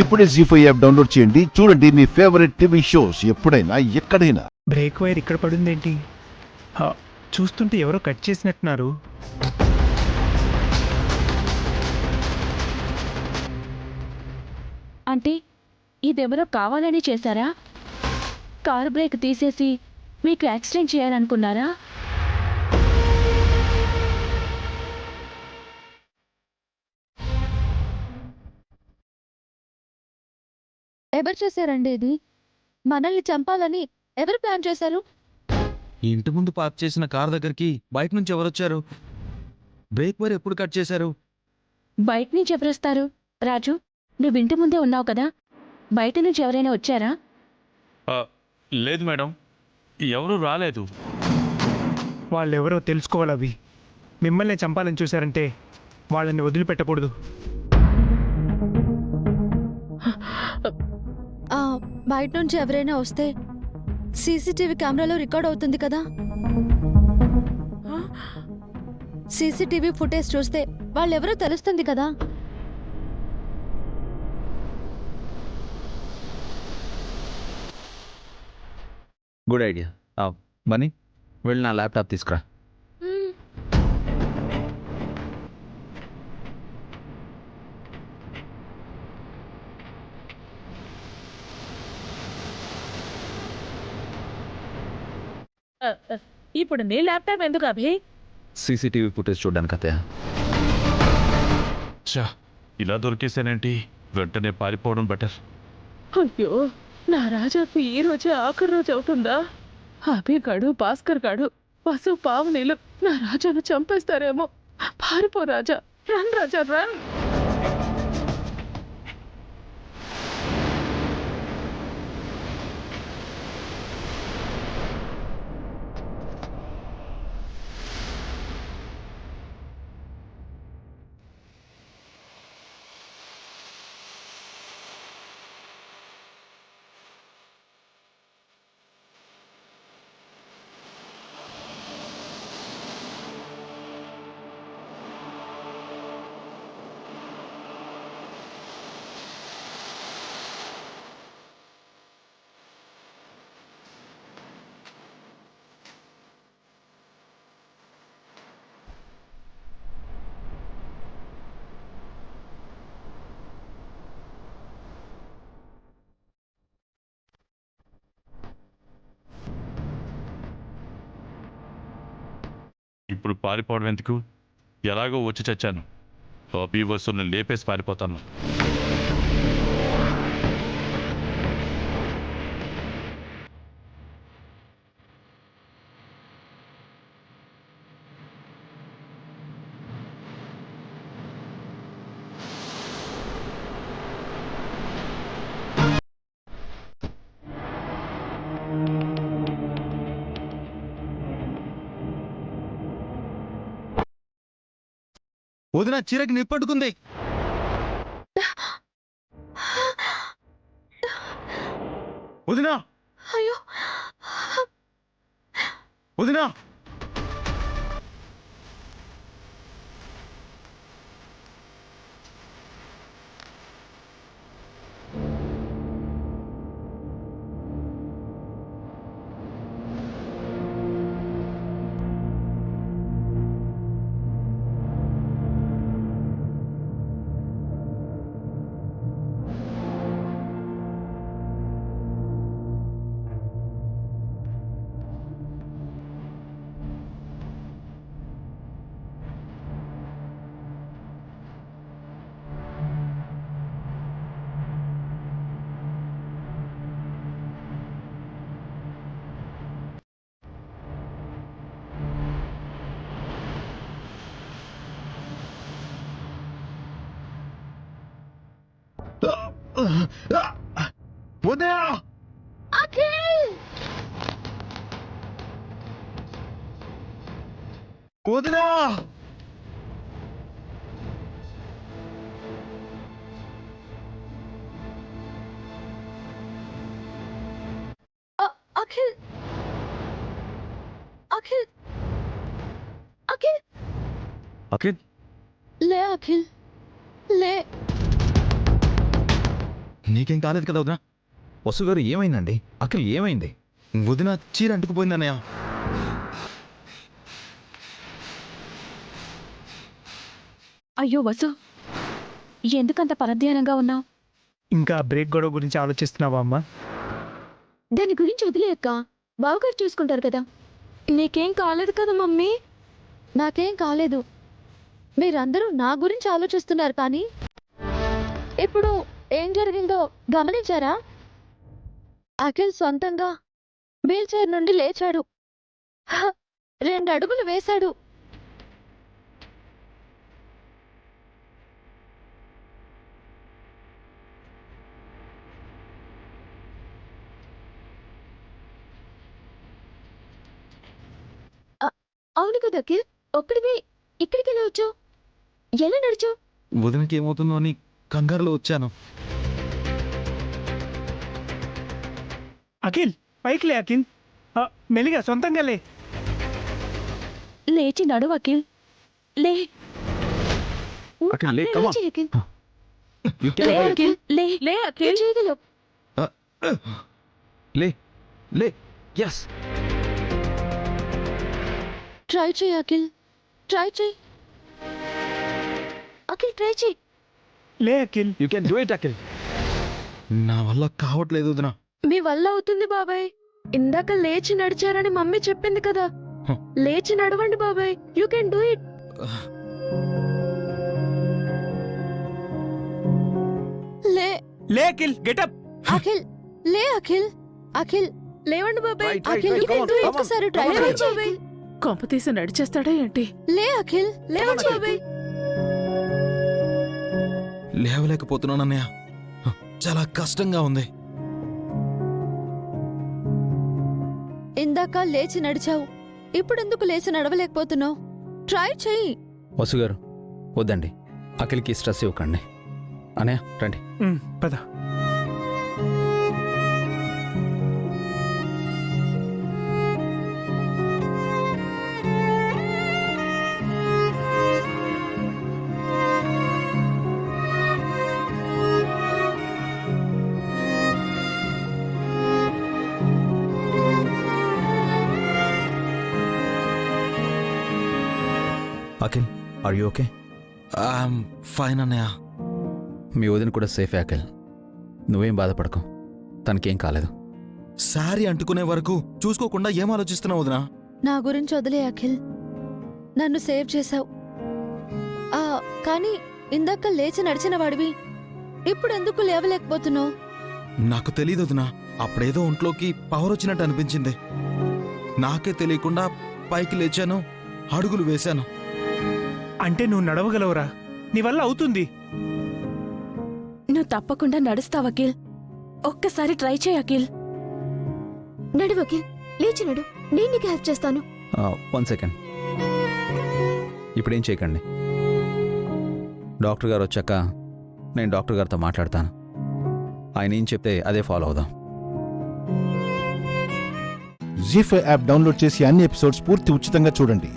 ఇప్పుడే జీ5 app download చేయండి. చూడండి మీ ఫేవరెట్ టీవీ షోస్ ఎప్పుడైనా ఎక్కడైనా. బ్రేక్ వైర్ ఇక్కడ పడిందేంటి? చూస్తుంటే ఎవరో కట్ చేసినట్టున్నారు. అంటే ఇదెవరో కావాలని చేశారా? కారు బ్రేక్ తీసేసి మీకు యాక్సిడెంట్ చేయాలనుకున్నారా? ఎవరు చేశారండి ఇది? మనల్ని చంపాలని ఎవరు ప్లాన్ చేశారు? ఈ ఇంటి ముందు పార్క్ చేసిన కార్ దగ్గరికి బయట నుంచి ఎవరొచ్చారు? బ్రేక్ వైర్ ఎప్పుడు కట్ చేశారు? బయట నుంచి ఎవరొస్తారు? రాజు, నువ్వు ఇంటి ముందే ఉన్నావు కదా, బయట నుంచి ఎవరైనా వచ్చారా? లేదు మేడం, ఎవరూ రాలేదు. వాళ్ళెవరో తెలుసుకోవాలి. అవి మిమ్మల్ని చంపాలని చూశారంటే వాళ్ళని వదిలిపెట్టకూడదు. బయట నుంచి ఎవరైనా వస్తే సీసీటీవీ కెమెరాలో రికార్డ్ అవుతుంది కదా. సీసీటీవీ ఫుటేజ్ చూస్తే వాళ్ళెవరో తెలుస్తుంది కదా. Good idea. బన్నీ, వెళ్ళి నా ల్యాప్టాప్ తీసుకురా. ఇప్పుడు నీ ల్యాప్టాప్ ఎందుకు అభి? సీసీటీవీ ఫుటేజ్ చూడడానికి అత్తయ్య. చా, ఇలా దొరికేసానేంటి? వెంటనే పారిపోవడం బెటర్. అయ్యో, నా రాజాకు ఈ రోజే ఆఖరి రోజు అవుతుందా? అభి గాడు, భాస్కర్ గాడు, వసు, పావనీలు నా రాజాను చంపేస్తారేమో. పారిపో రాజా, రన్ రాజా రన్. ఇప్పుడు పారిపోవడం ఎందుకు? ఎలాగో వచ్చి చచ్చాను. అభి వస్తువుని లేపేసి పారిపోతాను. వదిన, చీరకి నిప్పట్టుకుంది. వదినా, అయ్యో, వదినా! వదినా! వదినా! అఖిల్, అఖిల్, అఖిల్, అఖిల్, లే అఖిల్, లే. నీకేం కాలేదు కదా వదినా? వసు గారు ఏమైందండి? అఖిల్ ఏమైంది? వదిన చీర అంటుకుపోయింది అన్నయ్య. అయ్యో వసు, ఎందుకంత పరధ్యానంగా ఉన్నావు? ఇంకా బ్రేక్ గొడవ గురించి ఆలోచిస్తున్నావా అమ్మా? దాని గురించి వదిలేయక్క, బావగారు చూసుకుంటారు కదా. నీకేం కాలేదు కదా మమ్మీ? నాకేం కాలేదు. మీరందరూ నా గురించి ఆలోచిస్తున్నారు కానీ ఇప్పుడు ఏం జరిగిందో గమనించారా? అఖిల్ సొంతంగా వీల్ చైర్ నుండి లేచాడు. 2 అడుగులు వేశాడు. అవును కదా అఖిల్, ఒక్కడివి ఇక్కడికి ఎలా వచ్చావు? ఎలా నడిచావు? వదినకి ఏమవుతుందో అని కంగారులో వచ్చాను. అఖిల్ పైకి లే అఖిల్. మెల్లిగా సొంతంగా లే. లేచి నడువు అఖిల్, లే. అఖిల్ లే, come on. లేచి అఖిల్. You can లే wait. అఖిల్, లే. లే నువ్వు అఖిల్. చేయగలవు. లే లే. ఎస్. ట్రై చేయి అఖిల్, ట్రై చేయి. అఖిల్ ట్రై చేయి. లే Akhil. You can do it Akhil. నా వల్ల కావట్లేదు వదిన. మీ వల్ల అవుతుంది బాబాయ్. ఇందాక లేచి నడిచారని మమ్మీ చెప్పింది కదా. లేచి నడవండి బాబాయ్, యూ కెన్ డూ ఇట్. లే లే అఖిల్, గెటప్. అఖిల్, లే అఖిల్. అఖిల్, లేవండి బాబాయ్. Right, right, Akhil right. you can Come on, do it. come on. ఒక్కసారి ట్రై Come on, చేయి Akhil. అఖిల్. కొంప తీసి నడిచేస్తాడా ఏంటి? లే అఖిల్, లేవండి బాబాయ్. లేవలేకపోతున్నాను అన్నయ్య. చాలా కష్టంగా ఉంది. ఇందాక లేచి నడిచావు, ఇప్పుడెందుకు లేచి నడవలేకపోతున్నావు? ట్రై చెయ్యి. వసు గారు వద్దండి, అఖిల్కి స్ట్రెస్ ఇవ్వకండి. అనయ్య రండి. పద. Akhil are you okay? Fine అన్నయ్య. మీ వదిన కూడా సేఫే అఖిల్, నువ్వేం బాధపడకు, తనకేం కాలేదు. శారీ అంటుకునే వరకు చూసుకోకుండా ఏం ఆలోచిస్తున్నావు వదినా? నా గురించి వదిలే అఖిల్, నన్ను సేవ్ చేశావు. కానీ ఇందాక లేచి నడిచిన వాడివి ఇప్పుడెందుకు లేవలేకపోతున్నావు? నాకు తెలీదు వదినా. అప్పుడేదో ఒంట్లోకి పవర్ వచ్చినట్టు అనిపించింది. నాకే తెలియకుండా పైకి లేచాను, అడుగులు వేశాను. అంటే నువ్వు నడవగలవురా, నీ వల్ల అవుతుంది. నువ్వు తప్పకుండా నడుస్తావు అఖిల్. ఒక్కసారి ట్రై చేయి అఖిల్. నడు అఖిల్, లేచి నడు, నేను నీకు హెల్ప్ చేస్తాను. 1 సెకండ్. ఇప్పుడేం చేయకండి, డాక్టర్ గారు వచ్చాక నేను డాక్టర్ గారితో మాట్లాడతాను. ఆయన ఏం చెప్తే అదే ఫాలో అవుదాం. జీ5 యాప్ డౌన్లోడ్ చేసి అన్ని ఎపిసోడ్స్ పూర్తి ఉచితంగా చూడండి.